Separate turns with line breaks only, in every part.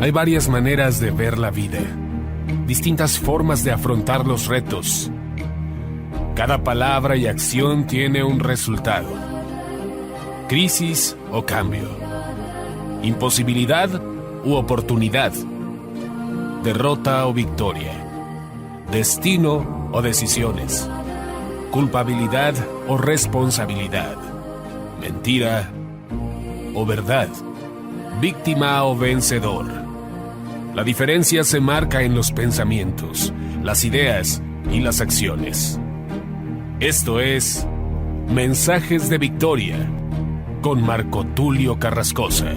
Hay varias maneras de ver la vida, distintas formas de afrontar los retos. Cada palabra y acción tiene un resultado. Crisis o cambio. Imposibilidad u oportunidad. Derrota o victoria. Destino o decisiones. Culpabilidad o responsabilidad. Mentira o verdad. Víctima o vencedor. La diferencia se marca en los pensamientos, las ideas y las acciones. Esto es Mensajes de Victoria con Marco Tulio Carrascosa.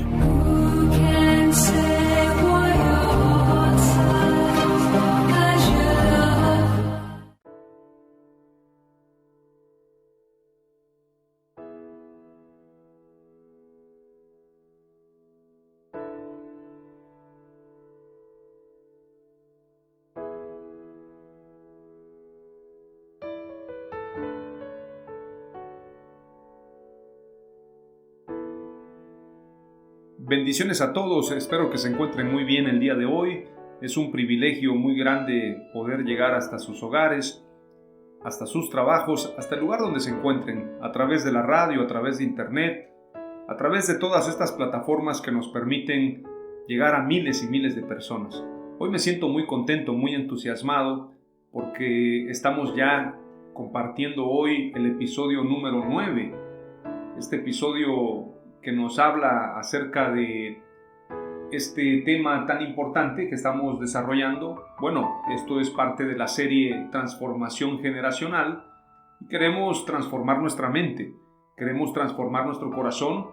Bendiciones a todos, espero que se encuentren muy bien el día de hoy. Es un privilegio muy grande poder llegar hasta sus hogares, hasta sus trabajos, hasta el lugar donde se encuentren, a través de la radio, a través de internet, a través de todas estas plataformas que nos permiten llegar a miles y miles de personas. Hoy me siento muy contento, muy entusiasmado, porque estamos ya compartiendo hoy el episodio número 9. Este episodio que nos habla acerca de este tema tan importante que estamos desarrollando. Bueno, esto es parte de la serie Transformación Generacional y queremos transformar nuestra mente, queremos transformar nuestro corazón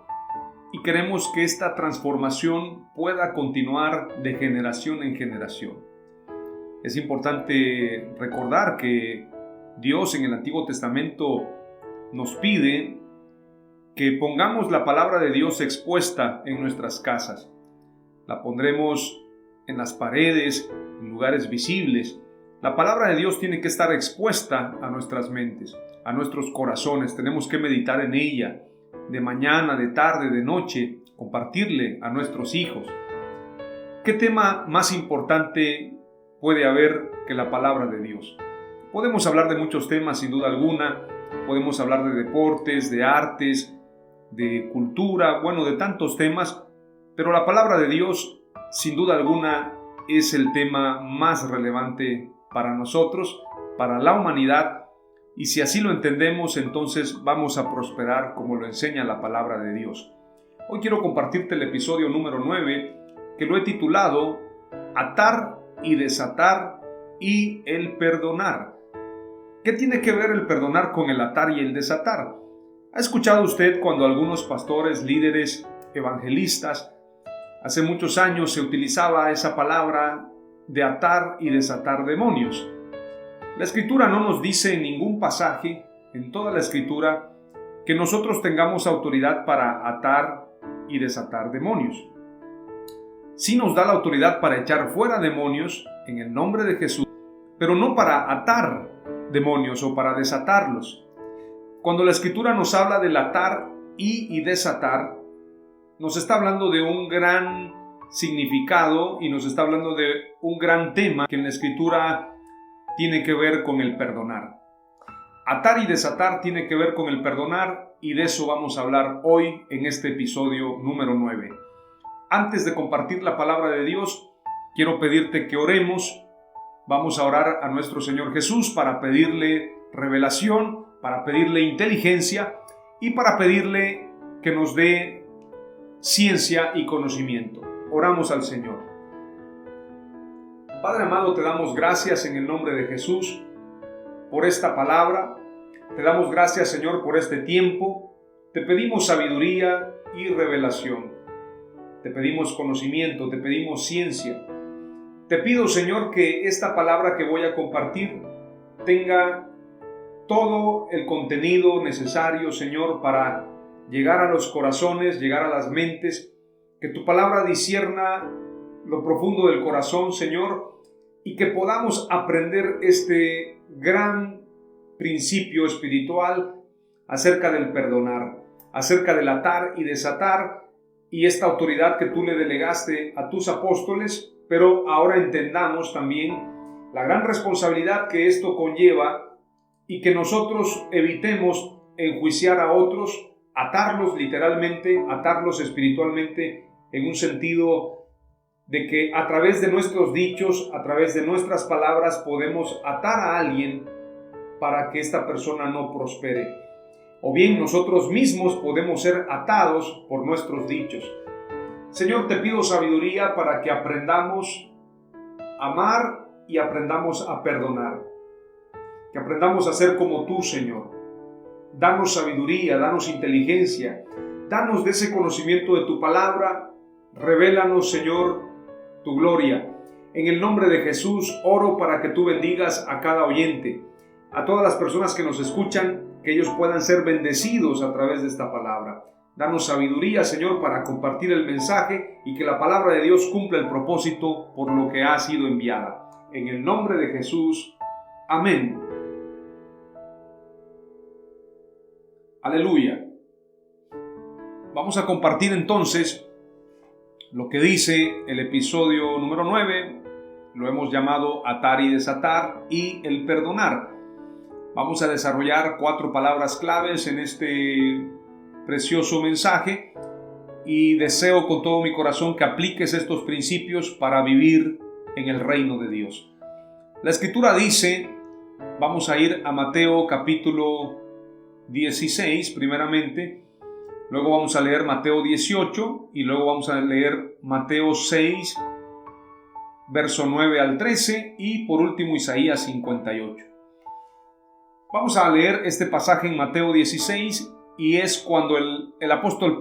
y queremos que esta transformación pueda continuar de generación en generación. Es importante recordar que Dios en el Antiguo Testamento nos pide que pongamos la palabra de Dios expuesta en nuestras casas. La pondremos en las paredes, en lugares visibles. La palabra de Dios tiene que estar expuesta a nuestras mentes, a nuestros corazones. Tenemos que meditar en ella, de mañana, de tarde, de noche, compartirle a nuestros hijos. ¿Qué tema más importante puede haber que la palabra de Dios? Podemos hablar de muchos temas, sin duda alguna. Podemos hablar de deportes, de artes, de cultura, bueno, de tantos temas, pero la palabra de Dios, sin duda alguna, es el tema más relevante para nosotros, para la humanidad, y si así lo entendemos, entonces vamos a prosperar como lo enseña la palabra de Dios. Hoy quiero compartirte el episodio número 9, que lo he titulado Atar y desatar y el perdonar. ¿Qué tiene que ver el perdonar con el atar y el desatar? ¿Ha escuchado usted cuando algunos pastores, líderes, evangelistas, hace muchos años se utilizaba esa palabra de atar y desatar demonios? La Escritura no nos dice en ningún pasaje, en toda la Escritura, que nosotros tengamos autoridad para atar y desatar demonios. Sí nos da la autoridad para echar fuera demonios en el nombre de Jesús, pero no para atar demonios o para desatarlos. Cuando la Escritura nos habla del atar y desatar, nos está hablando de un gran significado y nos está hablando de un gran tema que en la Escritura tiene que ver con el perdonar. Atar y desatar tiene que ver con el perdonar y de eso vamos a hablar hoy en este episodio número 9. Antes de compartir la palabra de Dios, quiero pedirte que oremos. Vamos a orar a nuestro Señor Jesús para pedirle revelación, para pedirle inteligencia y para pedirle que nos dé ciencia y conocimiento. Oramos al Señor. Padre amado, te damos gracias en el nombre de Jesús por esta palabra. Te damos gracias, Señor, por este tiempo. Te pedimos sabiduría y revelación. Te pedimos conocimiento, te pedimos ciencia. Te pido, Señor, que esta palabra que voy a compartir tenga todo el contenido necesario, Señor, para llegar a los corazones, llegar a las mentes, que tu palabra discierna lo profundo del corazón, Señor, y que podamos aprender este gran principio espiritual acerca del perdonar, acerca del atar y desatar, y esta autoridad que tú le delegaste a tus apóstoles, pero ahora entendamos también la gran responsabilidad que esto conlleva y que nosotros evitemos enjuiciar a otros, atarlos literalmente, atarlos espiritualmente, en un sentido de que a través de nuestros dichos, a través de nuestras palabras, podemos atar a alguien para que esta persona no prospere. O bien nosotros mismos podemos ser atados por nuestros dichos. Señor, te pido sabiduría para que aprendamos a amar y aprendamos a perdonar. Que aprendamos a ser como tú, Señor. Danos sabiduría, danos inteligencia, danos de ese conocimiento de tu palabra. Revélanos, Señor, tu gloria. En el nombre de Jesús oro para que tú bendigas a cada oyente, a todas las personas que nos escuchan, que ellos puedan ser bendecidos a través de esta palabra. Danos sabiduría, Señor, para compartir el mensaje y que la palabra de Dios cumpla el propósito por lo que ha sido enviada. En el nombre de Jesús. Amén. Aleluya. Vamos a compartir entonces lo que dice el episodio número 9. Lo hemos llamado atar y desatar y el perdonar. Vamos a desarrollar 4 palabras claves en este precioso mensaje y deseo con todo mi corazón que apliques estos principios para vivir en el reino de Dios. La Escritura dice, vamos a ir a Mateo capítulo 16 primeramente, luego vamos a leer Mateo 18 y luego vamos a leer Mateo 6, verso 9 al 13 y por último Isaías 58. Vamos a leer este pasaje en Mateo 16 y es cuando el apóstol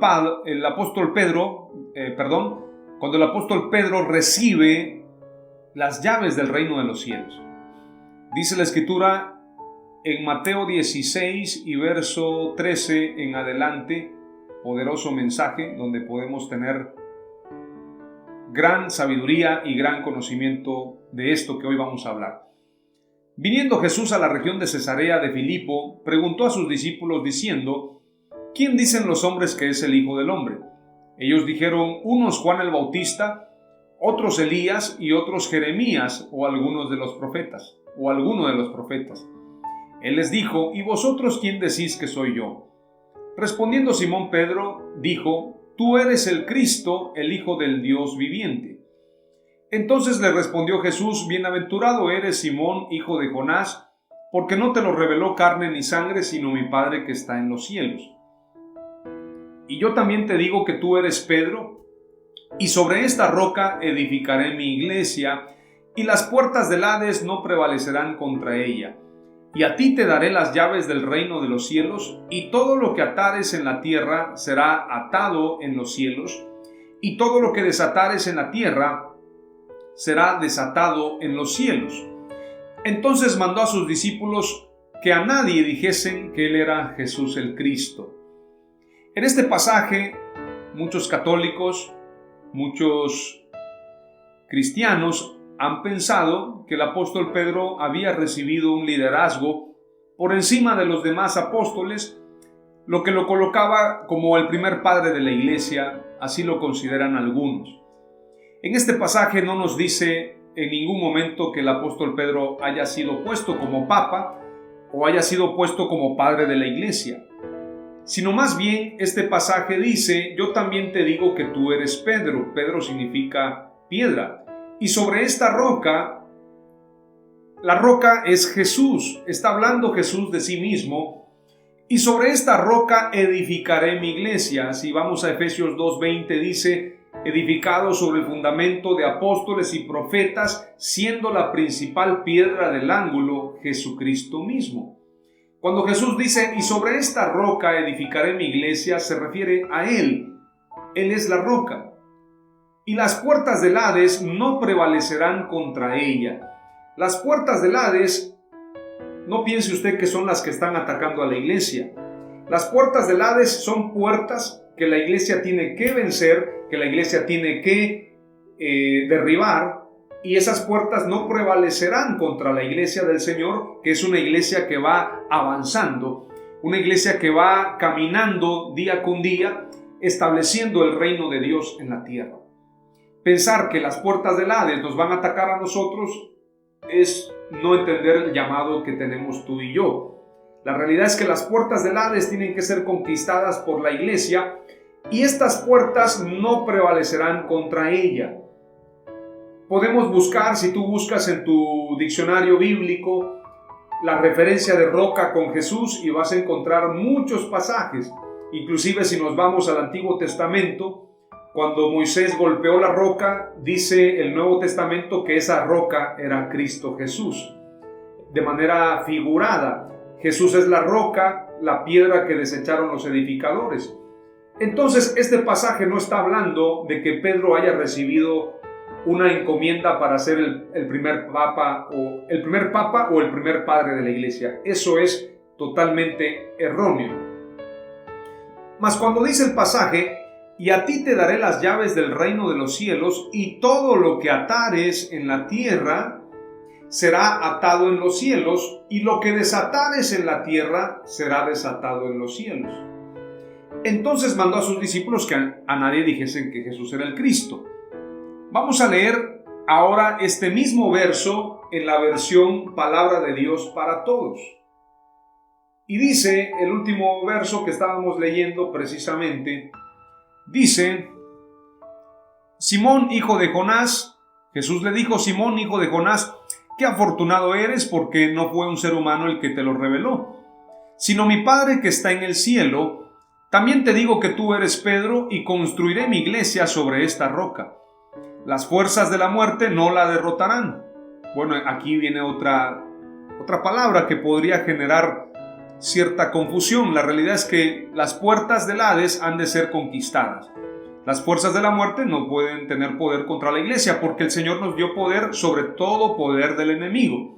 Pedro recibe las llaves del reino de los cielos. Dice la Escritura en Mateo 16 y verso 13 en adelante, poderoso mensaje donde podemos tener gran sabiduría y gran conocimiento de esto que hoy vamos a hablar. Viniendo Jesús a la región de Cesarea de Filipo, preguntó a sus discípulos diciendo: ¿Quién dicen los hombres que es el Hijo del Hombre? Ellos dijeron, unos Juan el Bautista, otros Elías y otros Jeremías o alguno de los profetas. Él les dijo: ¿Y vosotros quién decís que soy yo? Respondiendo Simón Pedro, dijo: Tú eres el Cristo, el Hijo del Dios viviente. Entonces le respondió Jesús: Bienaventurado eres, Simón, hijo de Jonás, porque no te lo reveló carne ni sangre, sino mi Padre que está en los cielos. Y yo también te digo que tú eres Pedro, y sobre esta roca edificaré mi iglesia, y las puertas del Hades no prevalecerán contra ella. Y a ti te daré las llaves del reino de los cielos, y todo lo que atares en la tierra será atado en los cielos, y todo lo que desatares en la tierra será desatado en los cielos. Entonces mandó a sus discípulos que a nadie dijesen que él era Jesús el Cristo. En este pasaje, muchos católicos, muchos cristianos han pensado que el apóstol Pedro había recibido un liderazgo por encima de los demás apóstoles, lo que lo colocaba como el primer padre de la iglesia, así lo consideran algunos. En este pasaje no nos dice en ningún momento que el apóstol Pedro haya sido puesto como papa o haya sido puesto como padre de la iglesia, sino más bien este pasaje dice: yo también te digo que tú eres Pedro. Pedro significa piedra, y sobre esta roca, la roca es Jesús. Está hablando Jesús de sí mismo, y sobre esta roca edificaré mi iglesia. Si vamos a Efesios 2:20 dice: edificado sobre el fundamento de apóstoles y profetas, siendo la principal piedra del ángulo Jesucristo mismo. Cuando Jesús dice: y sobre esta roca edificaré mi iglesia, se refiere a Él. Él es la roca. Y las puertas del Hades no prevalecerán contra ella. Las puertas del Hades, no piense usted que son las que están atacando a la iglesia. Las puertas del Hades son puertas que la iglesia tiene que vencer, que la iglesia tiene que derribar, y esas puertas no prevalecerán contra la iglesia del Señor, que es una iglesia que va avanzando, una iglesia que va caminando día con día, estableciendo el reino de Dios en la tierra. Pensar que las puertas del Hades nos van a atacar a nosotros es no entender el llamado que tenemos tú y yo. La realidad es que las puertas del Hades tienen que ser conquistadas por la iglesia y estas puertas no prevalecerán contra ella. Podemos buscar, si tú buscas en tu diccionario bíblico, la referencia de roca con Jesús y vas a encontrar muchos pasajes. Inclusive si nos vamos al Antiguo Testamento, cuando Moisés golpeó la roca, dice el Nuevo Testamento que esa roca era Cristo Jesús. De manera figurada, Jesús es la roca, la piedra que desecharon los edificadores. Entonces, este pasaje no está hablando de que Pedro haya recibido una encomienda para ser el primer papa o el primer padre de la iglesia. Eso es totalmente erróneo. Mas cuando dice el pasaje, y a ti te daré las llaves del reino de los cielos, y todo lo que atares en la tierra será atado en los cielos, y lo que desatares en la tierra será desatado en los cielos. Entonces mandó a sus discípulos que a nadie dijesen que Jesús era el Cristo. Vamos a leer ahora este mismo verso en la versión Palabra de Dios para Todos. Y dice el último verso que estábamos leyendo precisamente, dice: Simón, hijo de Jonás, Jesús le dijo: Simón, hijo de Jonás, qué afortunado eres, porque no fue un ser humano el que te lo reveló, sino mi Padre que está en el cielo. También te digo que tú eres Pedro, y construiré mi iglesia sobre esta roca. Las fuerzas de la muerte no la derrotarán. Bueno, aquí viene otra palabra que podría generar cierta confusión. La realidad es que las puertas del Hades han de ser conquistadas. Las fuerzas de la muerte no pueden tener poder contra la iglesia, porque el Señor nos dio poder sobre todo poder del enemigo.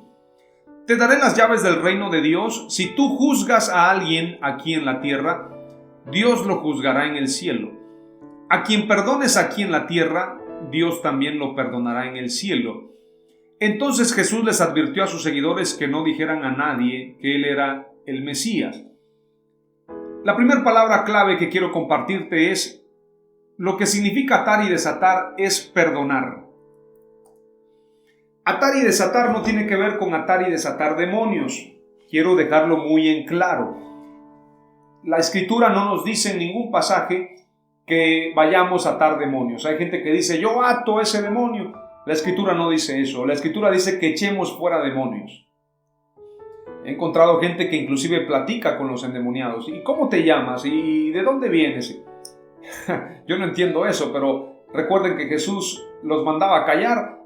Te daré las llaves del reino de Dios. Si tú juzgas a alguien aquí en la tierra, Dios lo juzgará en el cielo. A quien perdones aquí en la tierra, Dios también lo perdonará en el cielo. Entonces Jesús les advirtió a sus seguidores que no dijeran a nadie que Él era el Mesías. La primera palabra clave que quiero compartirte es: lo que significa atar y desatar es perdonar. Atar y desatar no tiene que ver con atar y desatar demonios. Quiero dejarlo muy en claro. La Escritura no nos dice en ningún pasaje que vayamos a atar demonios. Hay gente que dice: yo ato ese demonio. La Escritura no dice eso. La Escritura dice que echemos fuera demonios. He encontrado gente que inclusive platica con los endemoniados. ¿Y cómo te llamas? ¿Y de dónde vienes? Yo no entiendo eso, pero recuerden que Jesús los mandaba a callar.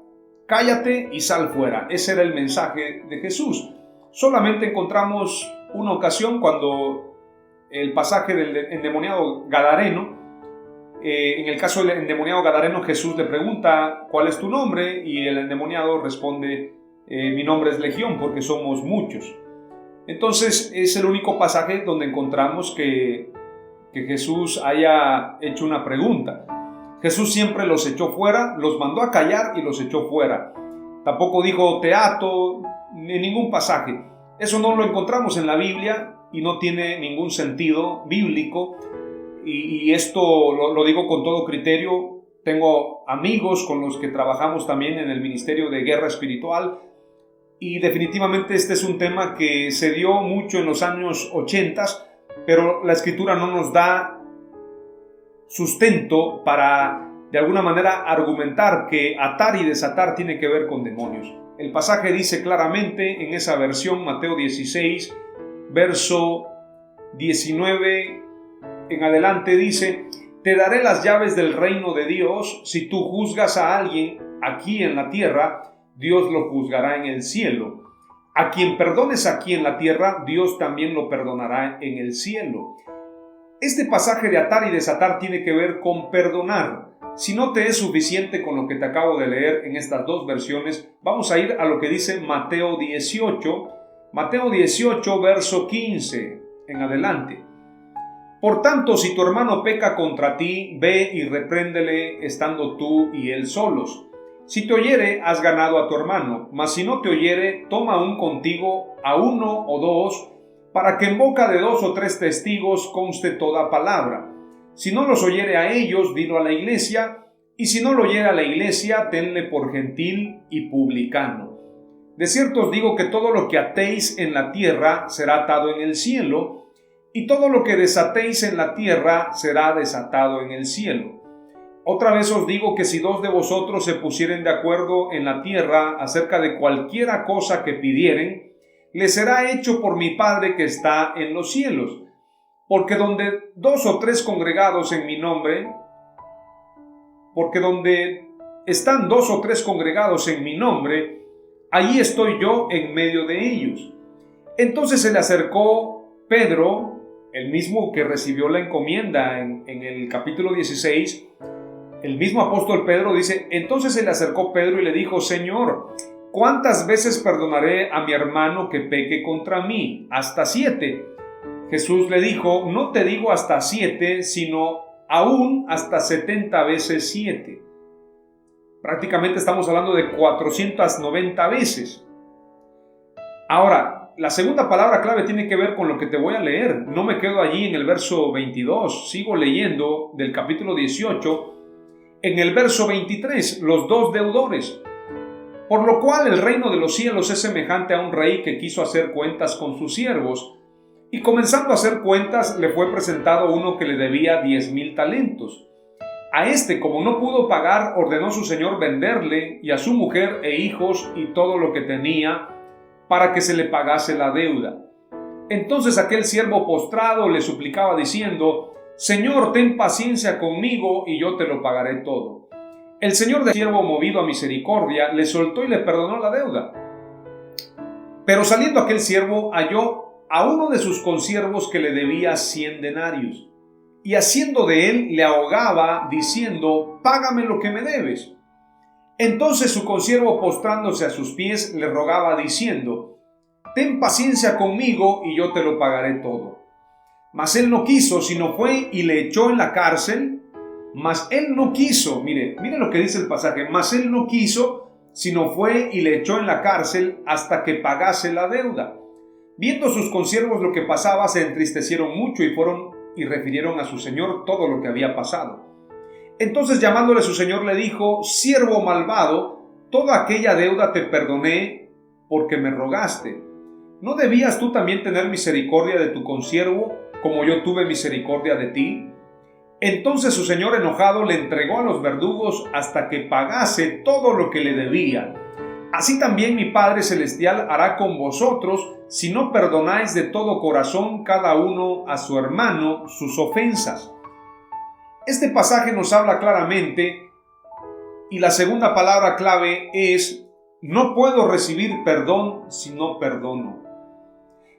Cállate y sal fuera. Ese era el mensaje de Jesús. Solamente encontramos una ocasión cuando el pasaje del endemoniado gadareno. En el caso del endemoniado gadareno, Jesús le pregunta: ¿cuál es tu nombre? Y el endemoniado responde: mi nombre es Legión, porque somos muchos. Entonces es el único pasaje donde encontramos que Jesús haya hecho una pregunta. Jesús siempre los echó fuera, los mandó a callar y los echó fuera. Tampoco dijo te ato en ningún pasaje. Eso no lo encontramos en la Biblia y no tiene ningún sentido bíblico. Y esto lo digo con todo criterio. Tengo amigos con los que trabajamos también en el Ministerio de Guerra Espiritual, y definitivamente este es un tema que se dio mucho en los años 80, pero la Escritura no nos da sustento para de alguna manera argumentar que atar y desatar tiene que ver con demonios. El pasaje dice claramente en esa versión, Mateo 16, verso 19 en adelante, dice: te daré las llaves del reino de Dios. Si tú juzgas a alguien aquí en la tierra, Dios lo juzgará en el cielo. A quien perdones aquí en la tierra, Dios también lo perdonará en el cielo. Este pasaje de atar y desatar tiene que ver con perdonar. Si no te es suficiente con lo que te acabo de leer en estas dos versiones, vamos a ir a lo que dice Mateo 18, verso 15 en adelante. Por tanto, si tu hermano peca contra ti, ve y repréndele estando tú y él solos. Si te oyere, has ganado a tu hermano, mas si no te oyere, toma aún contigo a uno o dos, para que en boca de 2 o 3 testigos conste toda palabra. Si no los oyere a ellos, dilo a la iglesia, y si no lo oyere a la iglesia, tenle por gentil y publicano. De cierto os digo que todo lo que atéis en la tierra será atado en el cielo, y todo lo que desatéis en la tierra será desatado en el cielo. Otra vez os digo que si dos de vosotros se pusieren de acuerdo en la tierra acerca de cualquiera cosa que pidieren, les será hecho por mi Padre que está en los cielos. Porque donde dos o tres congregados en mi nombre, porque donde están dos o tres congregados en mi nombre, allí estoy yo en medio de ellos. Entonces se le acercó Pedro, el mismo que recibió la encomienda en el capítulo 16, el mismo apóstol Pedro dice, entonces se le acercó Pedro y le dijo, Señor, ¿cuántas veces perdonaré a mi hermano que peque contra mí? ¿Hasta 7? Jesús le dijo, no te digo hasta 7, sino aún hasta 70 veces 7. Prácticamente estamos hablando de 490 veces. Ahora, la segunda palabra clave tiene que ver con lo que te voy a leer. No me quedo allí en el verso 22, sigo leyendo del capítulo 18. En el verso 23, los dos deudores. Por lo cual el reino de los cielos es semejante a un rey que quiso hacer cuentas con sus siervos. Y comenzando a hacer cuentas, le fue presentado uno que le debía 10,000 talentos. A este, como no pudo pagar, ordenó su señor venderle y a su mujer e hijos y todo lo que tenía, para que se le pagase la deuda. Entonces aquel siervo postrado le suplicaba diciendo, Señor, ten paciencia conmigo y yo te lo pagaré todo. El señor del siervo, movido a misericordia, le soltó y le perdonó la deuda. Pero saliendo aquel siervo, halló a uno de sus consiervos que le debía 100 denarios, y haciendo de él le ahogaba, diciendo, págame lo que me debes. Entonces su consiervo, postrándose a sus pies, le rogaba, diciendo, ten paciencia conmigo y yo te lo pagaré todo. Mas él no quiso, sino fue y le echó en la cárcel. Mas él no quiso, mire lo que dice el pasaje, mas él no quiso, sino fue y le echó en la cárcel hasta que pagase la deuda. Viendo sus consiervos lo que pasaba, se entristecieron mucho y fueron y refirieron a su señor todo lo que había pasado. Entonces llamándole su señor le dijo, siervo malvado, toda aquella deuda te perdoné porque me rogaste. ¿No debías tú también tener misericordia de tu consiervo, como yo tuve misericordia de ti? Entonces su señor enojado le entregó a los verdugos hasta que pagase todo lo que le debía. Así también mi Padre Celestial hará con vosotros si no perdonáis de todo corazón cada uno a su hermano sus ofensas. Este pasaje nos habla claramente y la segunda palabra clave es no puedo recibir perdón si no perdono.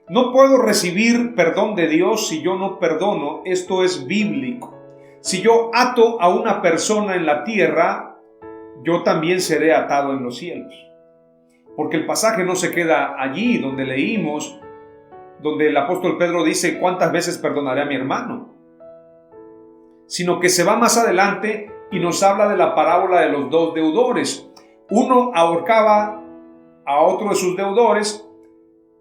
No puedo recibir perdón de Dios si yo no perdono. Esto es bíblico. Si yo ato a una persona en la tierra, yo también seré atado en los cielos. Porque el pasaje no se queda allí donde leímos, donde el apóstol Pedro dice, ¿cuántas veces perdonaré a mi hermano? Sino que se va más adelante y nos habla de la parábola de los dos deudores. Uno ahorcaba a otro de sus deudores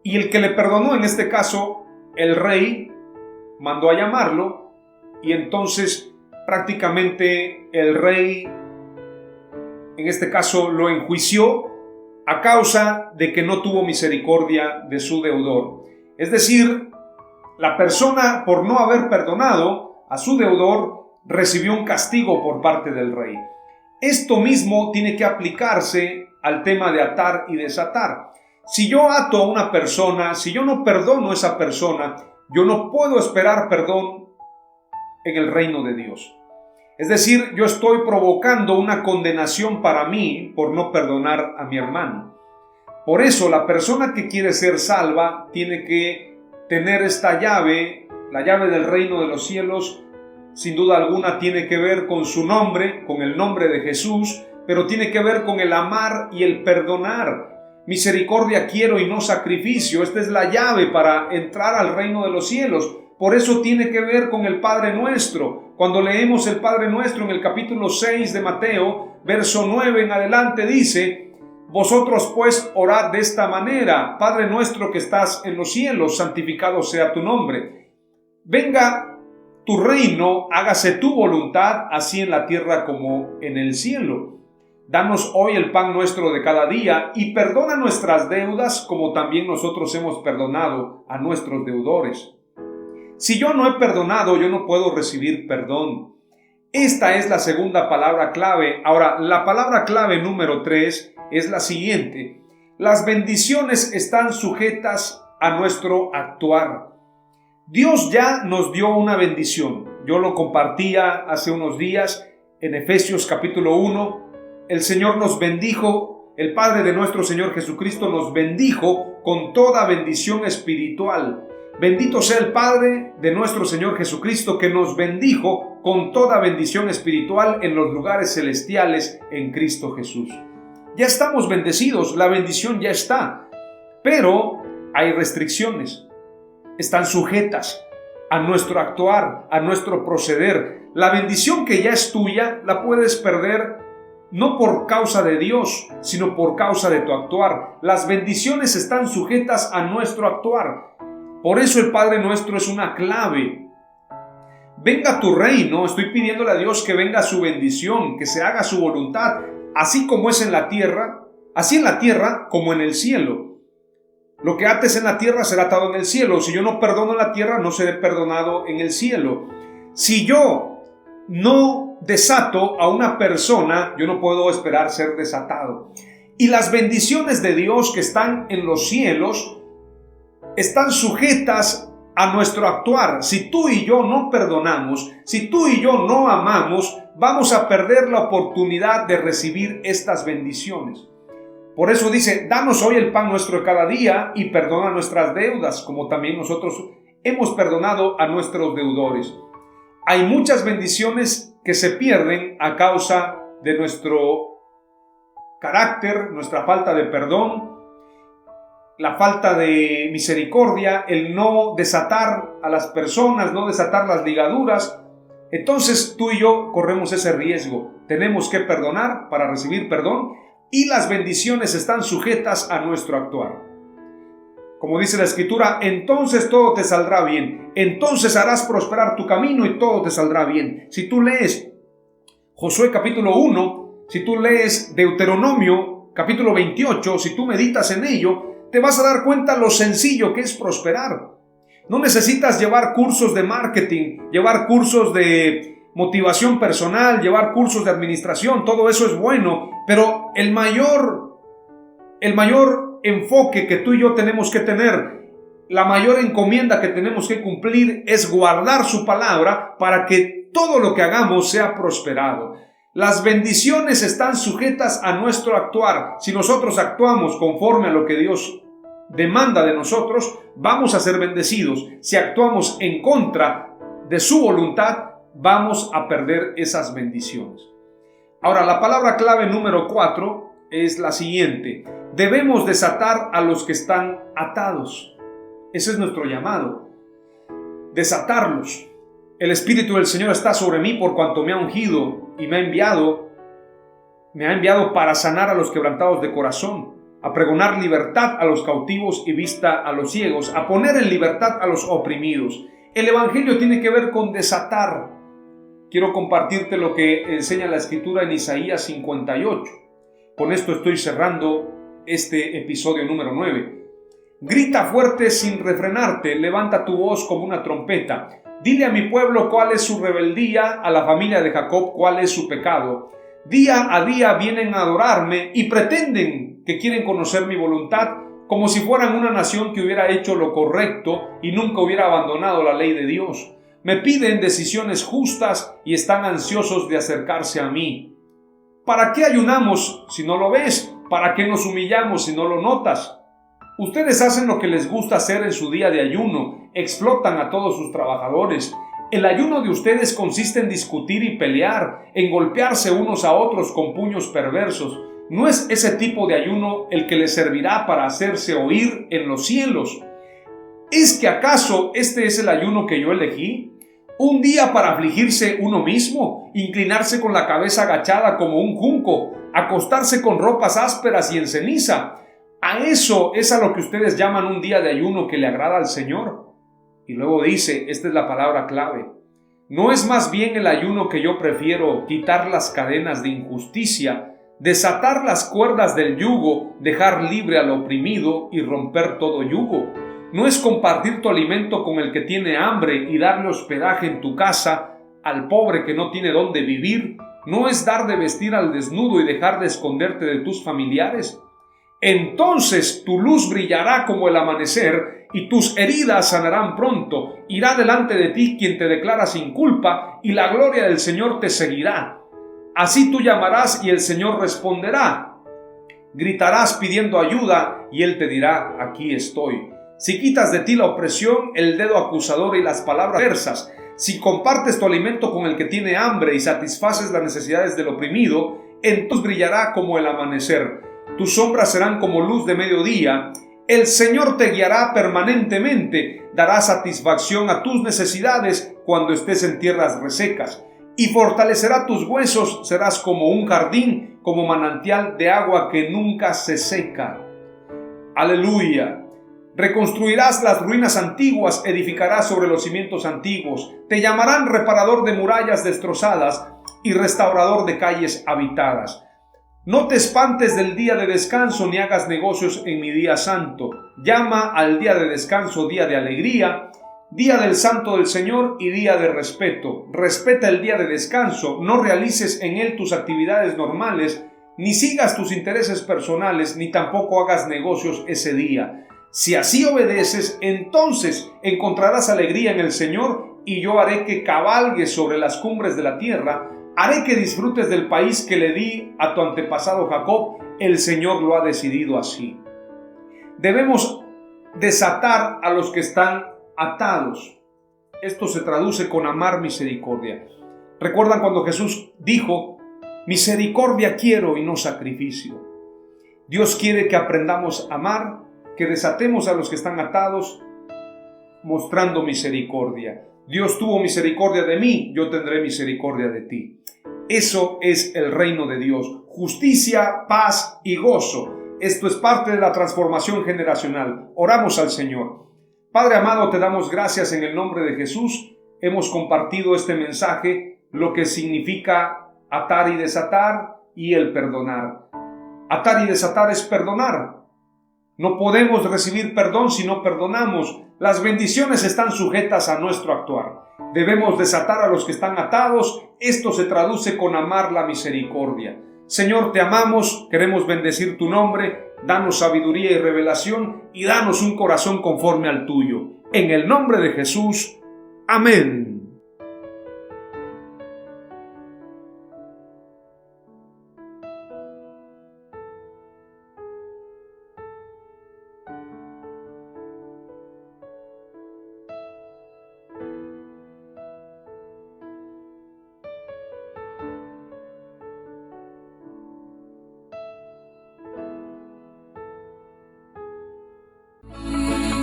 y el que le perdonó, en este caso el rey, mandó a llamarlo y entonces prácticamente el rey, en este caso, lo enjuició a causa de que no tuvo misericordia de su deudor. Es decir, la persona, por no haber perdonado a su deudor, recibió un castigo por parte del rey. Esto mismo tiene que aplicarse al tema de atar y desatar. Si yo ato a una persona, si yo no perdono a esa persona, yo no puedo esperar perdón en el reino de Dios. Es decir, yo estoy provocando una condenación para mí por no perdonar a mi hermano. Por eso, la persona que quiere ser salva tiene que tener esta llave, la llave del reino de los cielos. Sin duda alguna tiene que ver con su nombre, con el nombre de Jesús, pero tiene que ver con el amar y el perdonar. Misericordia quiero y no sacrificio. Esta es la llave para entrar al reino de los cielos. Por eso tiene que ver con el Padre Nuestro. Cuando leemos el Padre Nuestro en el capítulo 6 de Mateo, verso 9 en adelante dice, vosotros pues orad de esta manera, Padre nuestro que estás en los cielos, santificado sea tu nombre. Venga tu reino, hágase tu voluntad, así en la tierra como en el cielo. Danos hoy el pan nuestro de cada día y perdona nuestras deudas como también nosotros hemos perdonado a nuestros deudores. Si yo no he perdonado, yo no puedo recibir perdón. Esta es la segunda palabra clave. Ahora, la palabra clave número 3 es la siguiente. Las bendiciones están sujetas a nuestro actuar. Dios ya nos dio una bendición. Yo lo compartía hace unos días en Efesios capítulo 1. El Señor nos bendijo, el Padre de nuestro Señor Jesucristo nos bendijo con toda bendición espiritual. Bendito sea el Padre de nuestro Señor Jesucristo que nos bendijo con toda bendición espiritual en los lugares celestiales en Cristo Jesús. Ya estamos bendecidos, la bendición ya está, pero hay restricciones. Están sujetas a nuestro actuar, a nuestro proceder. La bendición que ya es tuya la puedes perder no por causa de Dios, sino por causa de tu actuar. Las bendiciones están sujetas a nuestro actuar. Por eso el Padre Nuestro es una clave. Venga tu reino, estoy pidiéndole a Dios que venga su bendición, que se haga su voluntad, así como es en la tierra, así en la tierra como en el cielo. Lo que ates en la tierra será atado en el cielo. Si yo no perdono en la tierra, no seré perdonado en el cielo. Si yo no desato a una persona, yo no puedo esperar ser desatado. Y las bendiciones de Dios que están en los cielos están sujetas a nuestro actuar. Si tú y yo no perdonamos, si tú y yo no amamos, vamos a perder la oportunidad de recibir estas bendiciones. Por eso dice, danos hoy el pan nuestro de cada día y perdona nuestras deudas, como también nosotros hemos perdonado a nuestros deudores. Hay muchas bendiciones que se pierden a causa de nuestro carácter, nuestra falta de perdón, la falta de misericordia, el no desatar a las personas, no desatar las ligaduras. Entonces tú y yo corremos ese riesgo. Tenemos que perdonar para recibir perdón y las bendiciones están sujetas a nuestro actuar. Como dice la Escritura, entonces todo te saldrá bien. Entonces harás prosperar tu camino y todo te saldrá bien. Si tú lees Josué capítulo 1, si tú lees Deuteronomio capítulo 28, si tú meditas en ello, te vas a dar cuenta lo sencillo que es prosperar. No necesitas llevar cursos de marketing, llevar cursos de motivación personal, llevar cursos de administración, todo eso es bueno, pero el mayor enfoque que tú y yo tenemos que tener, la mayor encomienda que tenemos que cumplir es guardar su palabra para que todo lo que hagamos sea prosperado. Las bendiciones están sujetas a nuestro actuar. Si nosotros actuamos conforme a lo que Dios demanda de nosotros, vamos a ser bendecidos. Si actuamos en contra de su voluntad, vamos a perder esas bendiciones. Ahora, la palabra clave número 4 es la siguiente. Debemos desatar a los que están atados. Ese es nuestro llamado. Desatarlos. El Espíritu del Señor está sobre mí por cuanto me ha ungido y me ha enviado para sanar a los quebrantados de corazón, a pregonar libertad a los cautivos y vista a los ciegos, a poner en libertad a los oprimidos. El Evangelio tiene que ver con desatar. Quiero compartirte lo que enseña la Escritura en Isaías 58. Con esto estoy cerrando este episodio número 9. Grita fuerte sin refrenarte, levanta tu voz como una trompeta. Dile a mi pueblo cuál es su rebeldía, a la familia de Jacob cuál es su pecado. Día a día vienen a adorarme y pretenden que quieren conocer mi voluntad, como si fueran una nación que hubiera hecho lo correcto y nunca hubiera abandonado la ley de Dios. Me piden decisiones justas y están ansiosos de acercarse a mí. ¿Para qué ayunamos si no lo ves? ¿Para qué nos humillamos si no lo notas? Ustedes hacen lo que les gusta hacer en su día de ayuno, explotan a todos sus trabajadores. El ayuno de ustedes consiste en discutir y pelear, en golpearse unos a otros con puños perversos. ¿No es ese tipo de ayuno el que les servirá para hacerse oír en los cielos? ¿Es que acaso este es el ayuno que yo elegí? ¿Un día para afligirse uno mismo? ¿Inclinarse con la cabeza agachada como un junco? ¿Acostarse con ropas ásperas y en ceniza? ¿A eso es a lo que ustedes llaman un día de ayuno que le agrada al Señor? Y luego dice, esta es la palabra clave, ¿No es más bien el ayuno que yo prefiero quitar las cadenas de injusticia, desatar las cuerdas del yugo, dejar libre al oprimido y romper todo yugo? ¿No es compartir tu alimento con el que tiene hambre y darle hospedaje en tu casa al pobre que no tiene dónde vivir? ¿No es dar de vestir al desnudo y dejar de esconderte de tus familiares? Entonces tu luz brillará como el amanecer y tus heridas sanarán pronto. Irá delante de ti quien te declara sin culpa y la gloria del Señor te seguirá. Así tú llamarás y el Señor responderá. Gritarás pidiendo ayuda y Él te dirá: aquí estoy. Si quitas de ti la opresión, el dedo acusador y las palabras adversas, si compartes tu alimento con el que tiene hambre y satisfaces las necesidades del oprimido, entonces brillará como el amanecer. Tus sombras serán como luz de mediodía. El Señor te guiará permanentemente, dará satisfacción a tus necesidades cuando estés en tierras resecas, y fortalecerá tus huesos. Serás como un jardín, como manantial de agua que nunca se seca. Aleluya. Reconstruirás las ruinas antiguas, edificarás sobre los cimientos antiguos. Te llamarán reparador de murallas destrozadas y restaurador de calles habitadas. No te espantes del día de descanso, ni hagas negocios en mi día santo. Llama al día de descanso día de alegría, día del santo del Señor y día de respeto. Respeta el día de descanso, no realices en él tus actividades normales, ni sigas tus intereses personales, ni tampoco hagas negocios ese día. Si así obedeces, entonces encontrarás alegría en el Señor, y yo haré que cabalgues sobre las cumbres de la tierra. Haré que disfrutes del país que le di a tu antepasado Jacob. El Señor lo ha decidido así. Debemos desatar a los que están atados. Esto se traduce con amar misericordia. ¿Recuerdan cuando Jesús dijo: misericordia quiero y no sacrificio? Dios quiere que aprendamos a amar, que desatemos a los que están atados, mostrando misericordia. Dios tuvo misericordia de mí, yo tendré misericordia de ti. Eso es el reino de Dios: justicia, paz y gozo. Esto es parte de la transformación generacional. Oramos al Señor. Padre amado, te damos gracias en el nombre de Jesús. Hemos compartido este mensaje, lo que significa atar y desatar, y el perdonar. Atar y desatar es perdonar. No podemos recibir perdón si no perdonamos. Las bendiciones están sujetas a nuestro actuar. Debemos desatar a los que están atados. Esto se traduce con amar la misericordia. Señor, te amamos, queremos bendecir tu nombre. Danos sabiduría y revelación, y danos un corazón conforme al tuyo. En el nombre de Jesús. Amén.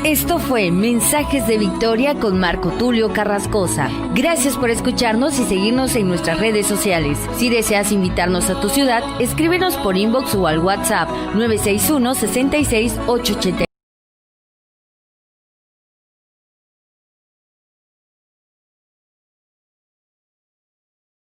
Esto fue Mensajes de Victoria con Marco Tulio Carrascosa. Gracias por escucharnos y seguirnos en nuestras redes sociales. Si deseas invitarnos a tu ciudad, escríbenos por inbox o al WhatsApp 961 66 880.